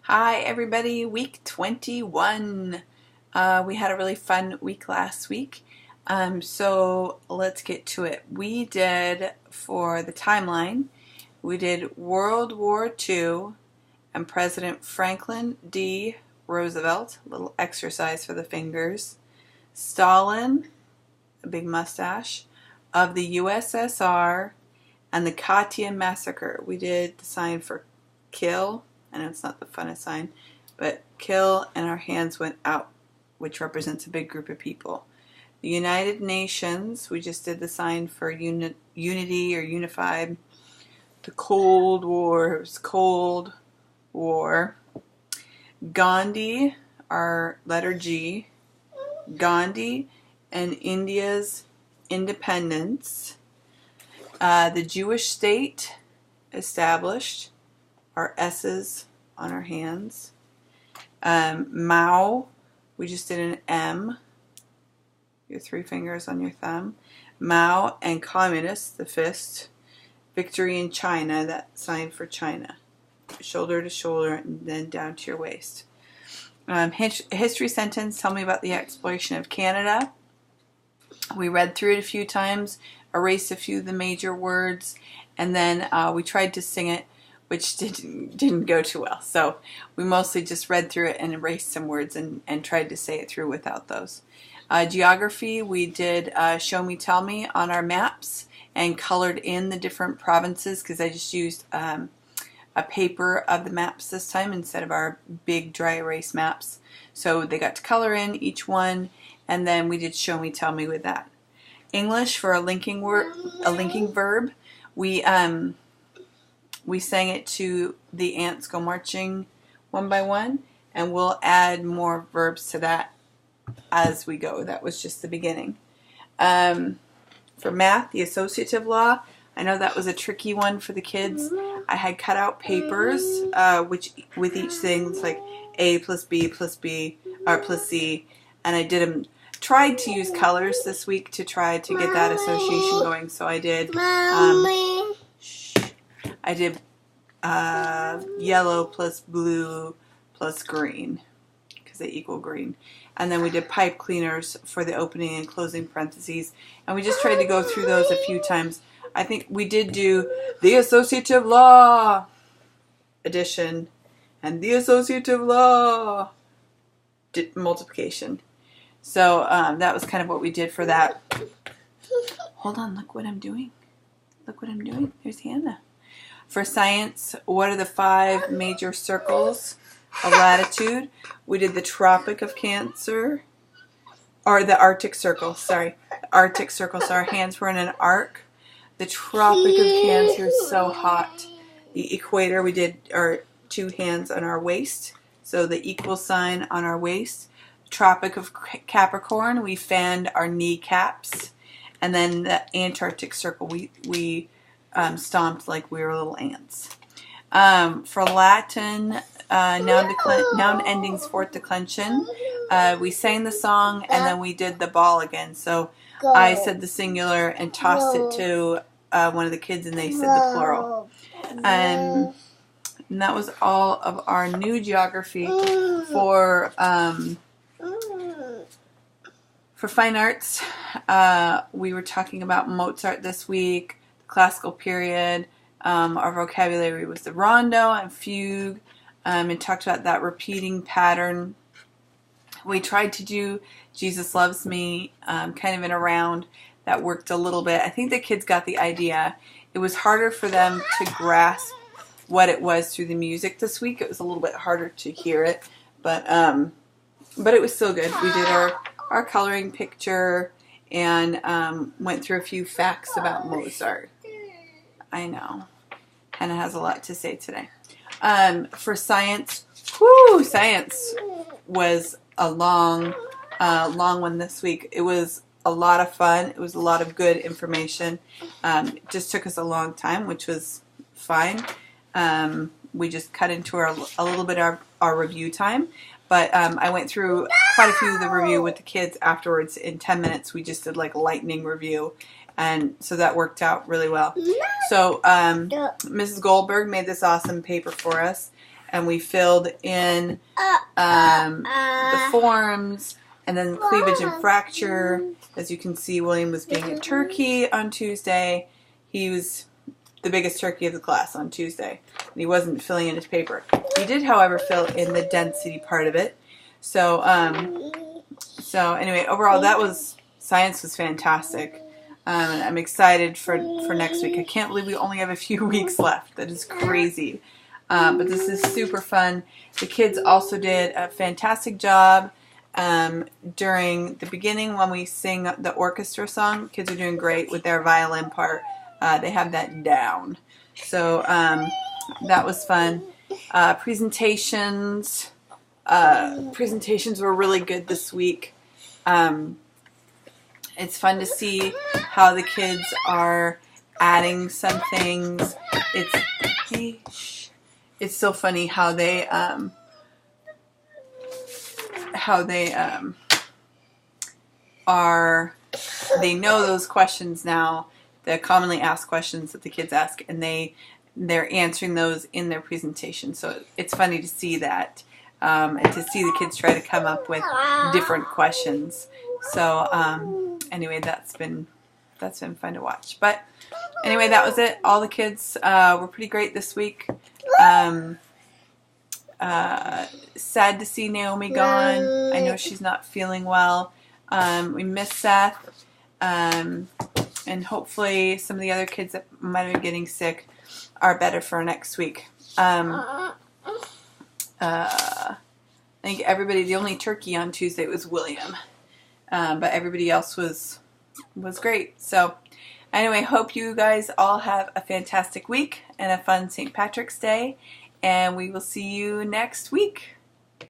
Hi everybody, week 21. We had a really fun week last week, so let's get to it. We did, for the timeline, we did World War II and President Franklin D. Roosevelt, a little exercise for the fingers, Stalin, a big mustache, of the USSR, and the Katyn massacre. We did the sign for kill. I know it's not the funnest sign, but kill, and our hands went out, which represents a big group of people. The United Nations, we just did the sign for unity or unified. The Cold War, it was Cold War. Gandhi, our letter G, Gandhi and India's independence. The Jewish state established, our S's on our hands. Mao, we just did an M, your three fingers on your thumb. Mao and communists, the fist. Victory in China, that sign for China. Shoulder to shoulder and then down to your waist. History sentence, tell me about the exploration of Canada. We read through it a few times, erased a few of the major words, and then we tried to sing it, which didn't go too well. So we mostly just read through it and erased some words and tried to say it through without those. Geography, we did Show Me Tell Me on our maps and colored in the different provinces, because I just used a paper of the maps this time instead of our big dry erase maps. So they got to color in each one, and then we did Show Me Tell Me with that. English, for a linking verb, we sang it to The Ants Go Marching One by One, and we'll add more verbs to that as we go. That was just the beginning. For math, the associative law, I know that was a tricky one for the kids. I had cut out papers, which with each thing, it's like A plus B plus B, or plus C, and I did them. Tried to use colors this week to try to get that association going. So I did. I did yellow plus blue plus green, because they equal green. And then we did pipe cleaners for the opening and closing parentheses. And we just tried to go through those a few times. I think we did do the associative law addition and the associative law multiplication. So that was kind of what we did for that. Hold on, look what I'm doing. Look what I'm doing. There's Hannah. For science, what are the 5 major circles of latitude? We did the Tropic of Cancer, or the Arctic Circle, sorry. The Arctic Circle, so our hands were in an arc. The Tropic of Cancer is so hot. The equator, we did our 2 hands on our waist, so the equal sign on our waist. Tropic of Capricorn, we fanned our kneecaps. And then the Antarctic Circle, we stomped like we were little ants. For Latin, noun endings fourth declension, we sang the song and then we did the ball again. So I said the singular and tossed it to one of the kids, and they said the plural. And that was all of our new geography. For fine arts, we were talking about Mozart this week, the classical period. Our vocabulary was the rondo and fugue, and talked about that repeating pattern. We tried to do Jesus Loves Me kind of in a round. That worked a little bit. I think the kids got the idea. It was harder for them to grasp what it was through the music this week. It was a little bit harder to hear it, but it was still good. We did our coloring picture and went through a few facts about Mozart. I know. Hannah has a lot to say today. For science, science was a long one this week. It was a lot of fun. It was a lot of good information. It just took us a long time, which was fine. We just cut into a little bit of our review time. But I went through quite a few of the review with the kids afterwards. In 10 minutes, we just did like a lightning review. And so that worked out really well. So Mrs. Goldberg made this awesome paper for us. and we filled in the forms, and then cleavage and fracture. As you can see, William was being a turkey on Tuesday. He was the biggest turkey of the class on Tuesday, and he wasn't filling in his paper. He did, however, fill in the density part of it. So, so anyway, overall, science was fantastic. And I'm excited for next week. I can't believe we only have a few weeks left. That is crazy. But this is super fun. The kids also did a fantastic job during the beginning when we sing the orchestra song. Kids are doing great with their violin part. They have that down. So that was fun. Presentations were really good this week. It's fun to see how the kids are adding some things. It's so funny how they they know those questions now, the commonly asked questions that the kids ask, and they're answering those in their presentation. So it's funny to see that, and to see the kids try to come up with different questions. So anyway, that's been fun to watch. But anyway, that was it. All the kids were pretty great this week. Sad to see Naomi gone. I know she's not feeling well. We miss Seth. And hopefully some of the other kids that might have been getting sick are better for next week. I think everybody, the only turkey on Tuesday was William. But everybody else was great. So anyway, hope you guys all have a fantastic week and a fun St. Patrick's Day. And we will see you next week.